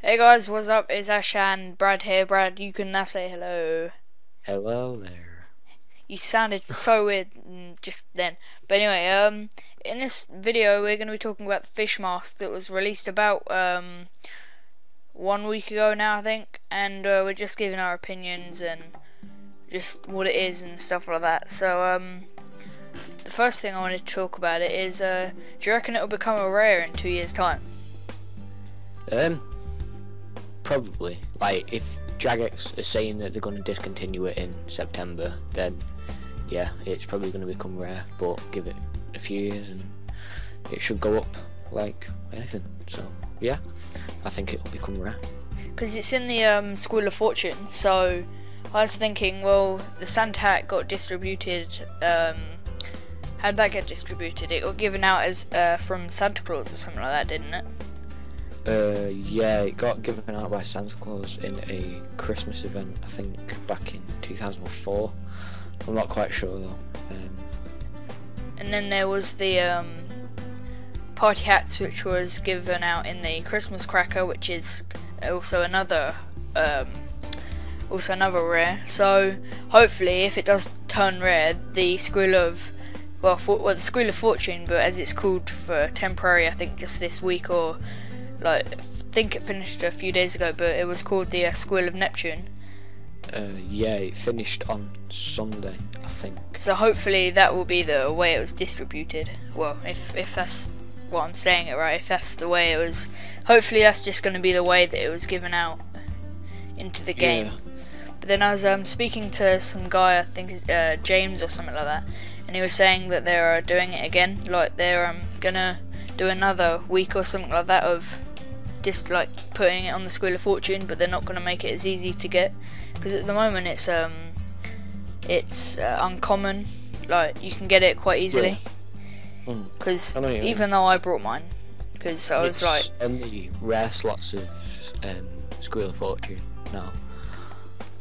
Hey guys, what's up? It's Ash and Brad here. Brad, you can now say hello. Hello there. You sounded so weird just then. But anyway, in this video we're going to be talking about the fish mask that was released about 1 week ago now, I think, and we're just giving our opinions and just what it is and stuff like that. So the first thing I wanted to talk about it is, do you reckon it'll become a rare in 2 years' time? Um, Probably. Like, if Jagex is saying that they're going to discontinue it in September, then yeah, it's probably going to become rare. But give it a few years and it should go up like anything. So yeah, I think it'll become rare. Because it's in the School of Fortune, so I was thinking, well, the Santa hat got distributed. How did that get distributed? It got given out as from Santa Claus or something like that, didn't it? Yeah, it got given out by Santa Claus in a Christmas event, I think back in 2004. I'm not quite sure though. And then there was the party hats, which was given out in the Christmas cracker, which is also another rare. So hopefully, if it does turn rare, the School of the School of Fortune, but as it's called for temporary, I think just this week or I think it finished a few days ago, but it was called the School of Neptune. Yeah, it finished on Sunday, I think. So hopefully that will be the way it was distributed. Well, if that's what I'm saying it right, if that's the way it was, hopefully that's just going to be the way that it was given out into the game. Yeah. But then I was speaking to some guy, I think it's James or something like that, and he was saying that they're doing it again, like they're gonna do another week or something like that of just like putting it on the School of Fortune, but they're not going to make it as easy to get, because at the moment it's uncommon, like you can get it quite easily, because even though I brought mine, because I was like on the rare slots of School of Fortune now,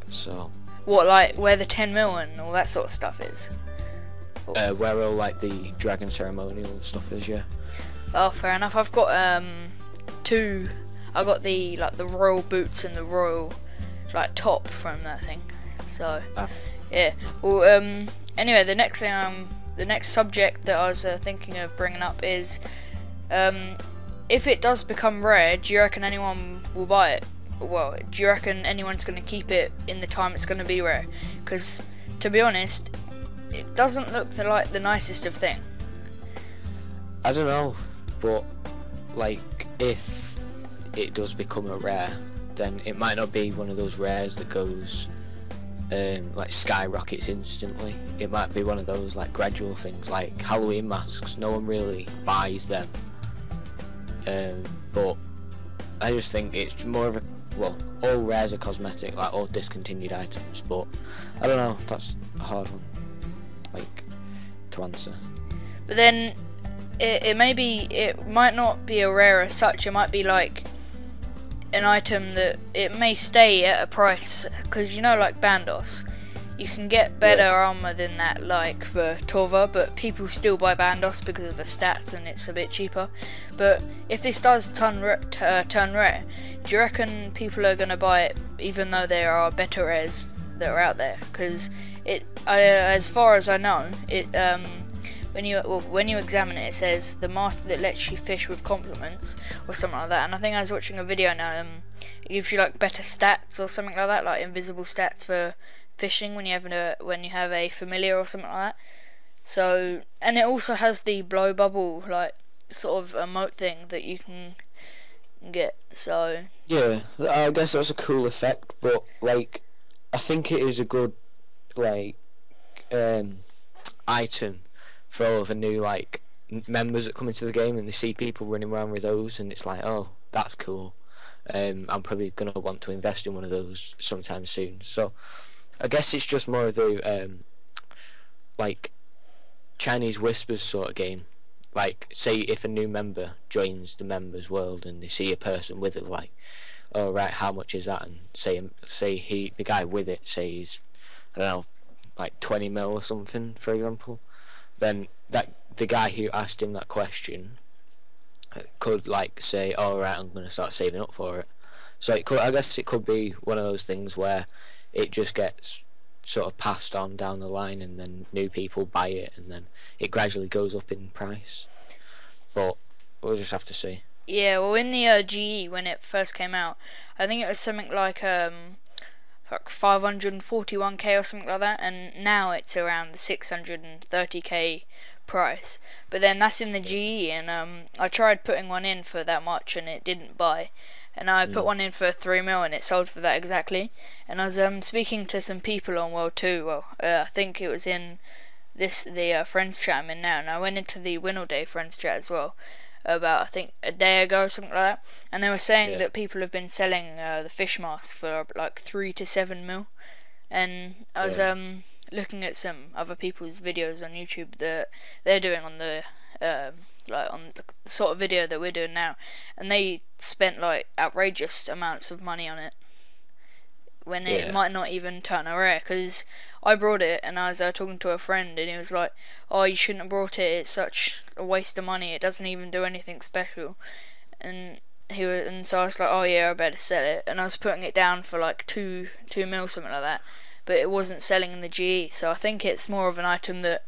so what, like where the 10 mil and all that sort of stuff is, where all like the dragon ceremonial stuff is. Yeah. Oh, fair enough. I've got two. I got the royal boots and the royal top from that thing. So yeah. Well, anyway, the next subject that I was thinking of bringing up is, if it does become rare, do you reckon anyone will buy it? Well, do you reckon anyone's going to keep it in the time it's going to be rare? Because to be honest, it doesn't look like the nicest of thing. I don't know, but like if it does become a rare, then it might not be one of those rares that goes like skyrockets instantly. It might be one of those like gradual things, like Halloween masks. No one really buys them, but I just think it's more of a, well, all rares are cosmetic, like all discontinued items, but I don't know, that's a hard one like to answer. But then it might not be a rare as such. It might be like an item that it may stay at a price, because like Bandos, you can get better armor than that, like for Torva, but people still buy Bandos because of the stats and it's a bit cheaper. But if this does turn rare, do you reckon people are gonna buy it even though there are better rares that are out there? Because as far as I know, when you examine it, it says the mask that lets you fish with compliments or something like that. And I think I was watching a video now. It gives you like better stats or something like that, like invisible stats for fishing when you have a familiar or something like that. So, and it also has the blow bubble like sort of emote thing that you can get. So yeah, I guess that's a cool effect, but like I think it is a good like item for all the new like members that come into the game, and they see people running around with those, and it's like, oh, that's cool. I'm probably gonna want to invest in one of those sometime soon. So I guess it's just more of the like Chinese whispers sort of game. Like, say if a new member joins the members world and they see a person with it, like, oh right, how much is that? And say the guy with it says, I don't know, like 20 mil or something, for example, then the guy who asked him that question could like say, oh right, I'm going to start saving up for it, So it could, I guess it could be one of those things where it just gets sort of passed on down the line, and then new people buy it, and then it gradually goes up in price. But we'll just have to see. Yeah, well, in the GE when it first came out, I think it was something like 541k or something like that, and now it's around the 630k price. But then that's in the GE, and I tried putting one in for that much, and it didn't buy. And I put one in for 3 mil, and it sold for that exactly. And I was speaking to some people on World 2. Well, I think it was in the friends chat I'm in now, and I went into the Winnow Day friends chat as well about, I think, a day ago or something like that, and they were saying that people have been selling the fish mask for like 3 to 7 mil. And I was looking at some other people's videos on YouTube that they're doing on the like on the sort of video that we're doing now, and they spent like outrageous amounts of money on it when it might not even turn a rare. Because I brought it, and I was talking to a friend, and he was like, "Oh, you shouldn't have brought it. It's such a waste of money. It doesn't even do anything special." And so I was like, "Oh yeah, I better sell it." And I was putting it down for like 2 mil, something like that. But it wasn't selling in the GE, so I think it's more of an item that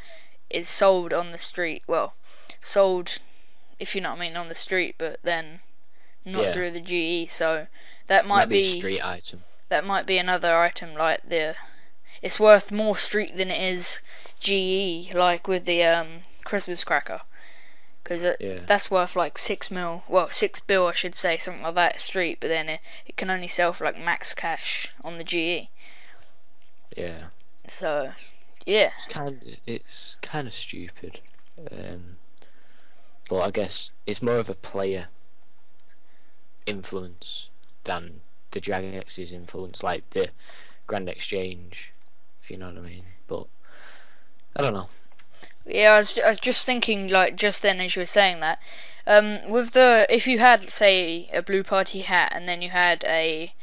is sold on the street. Well, sold, if you know what I mean, on the street, but then not through the GE. So that might be a street item. That might be another item, like it's worth more street than it is GE, like with the Christmas cracker, because that's worth like 6 mil, well 6 bill I should say, something like that street, but then it can only sell for like max cash on the GE. Yeah. So yeah, it's kind of stupid, but I guess it's more of a player influence than the Jagex's influence, like the Grand Exchange, if you know what I mean. But I don't know. Yeah, I was just thinking, like just then as you were saying that, if you had, say, a blue party hat and then you had a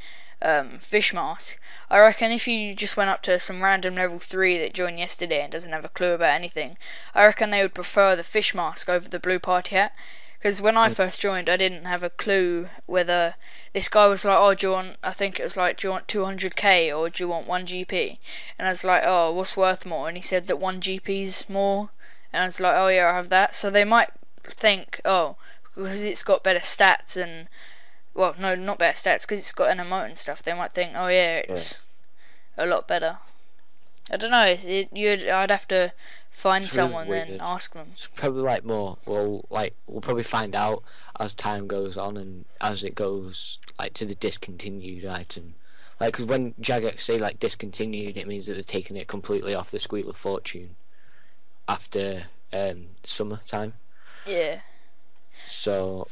fish mask, I reckon if you just went up to some random level 3 that joined yesterday and doesn't have a clue about anything, I reckon they would prefer the fish mask over the blue party hat. Because when I first joined, I didn't have a clue whether this guy was like, "Oh, do you want?" I think it was like, "Do you want 200k or do you want 1 GP?" And I was like, "Oh, what's worth more?" And he said that 1 GP's more. And I was like, "Oh yeah, I have that." So they might think, "Oh, because it's got better stats and." Well, no, not better stats, because it's got an emote and stuff. They might think, "Oh yeah, it's a lot better." I don't know. I'd have to find someone then ask them. It's probably like more. We'll probably find out as time goes on and as it goes like to the discontinued item. Like, because when Jagex say like discontinued, it means that they're taking it completely off the Squeal of Fortune after summertime. Yeah. So.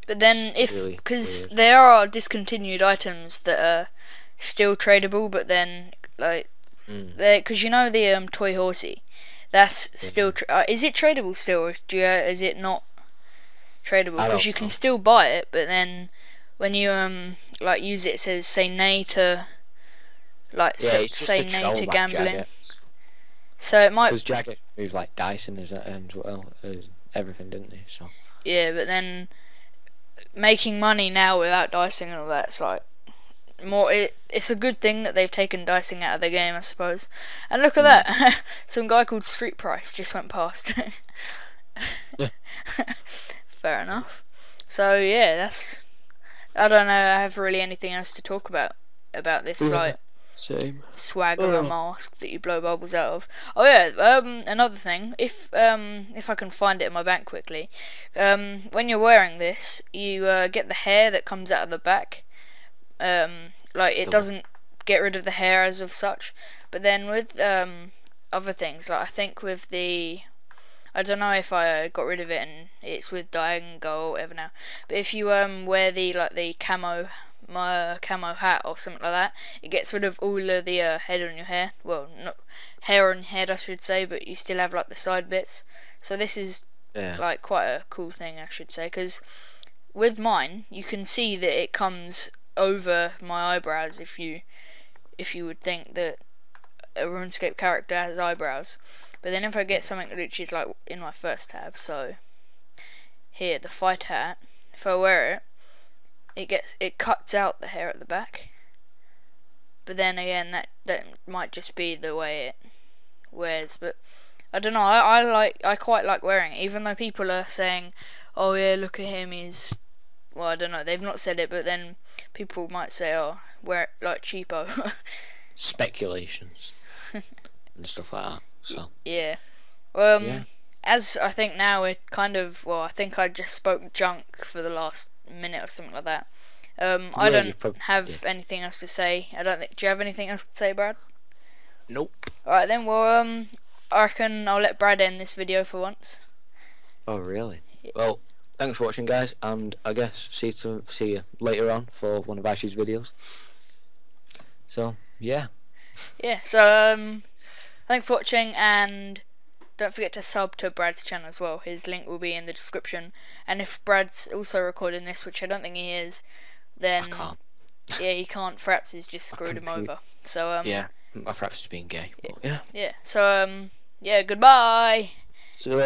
But then because there are discontinued items that are still tradable, but then like because you know the toy horsey, that's still is it tradable still, or is it not tradable? Because you can still buy it, but then when you like use it, it says say nay to say nay to gambling. Jagex. So it might, because Jagex moved like Dyson as well as everything, didn't they? So yeah, but then making money now without dicing and all that's like more. It's a good thing that they've taken dicing out of the game, I suppose. And look at that, some guy called Street Price just went past. Fair enough. So yeah, that's. I don't know. I have really anything else to talk about this like swag of a mask that you blow bubbles out of. Oh yeah, another thing. If I can find it in my bank quickly, when you're wearing this, you get the hair that comes out of the back. Like it doesn't get rid of the hair as of such, but then with other things, like I think with the, I don't know if I got rid of it and it's with Diagon Go or whatever now, but if you wear the camo hat or something like that, it gets rid of all of the head on your hair. Well, not hair on your head, I should say, but you still have like the side bits. So this is like quite a cool thing, I should say, because with mine you can see that it comes over my eyebrows. If you would think that a RuneScape character has eyebrows, but then if I get something which is like in my first tab, so here the fight hat, if I wear it, it cuts out the hair at the back. But then again, that might just be the way it wears. But I don't know. I quite like wearing it, even though people are saying, "Oh yeah, look at him. He's..." Well, I don't know. They've not said it, but then people might say, "Oh, wear it like cheapo." Speculations and stuff like that. So yeah. yeah. As I think now we're kind of, well, I think I just spoke junk for the last minute or something like that. I don't have anything else to say. I don't think. Do you have anything else to say, Brad? Nope. Alright then, well, I reckon I'll let Brad end this video for once. Oh really? Yeah. Well, thanks for watching, guys, and I guess see you later on for one of Ashzzz3's videos. So yeah. Yeah. So thanks for watching, and don't forget to sub to Brad's channel as well. His link will be in the description. And if Brad's also recording this, which I don't think he is, then I can't. Yeah, he can't. Fraps has just screwed him over. So yeah, my Fraps is being gay. Yeah. But, yeah. Yeah. So yeah. Goodbye. So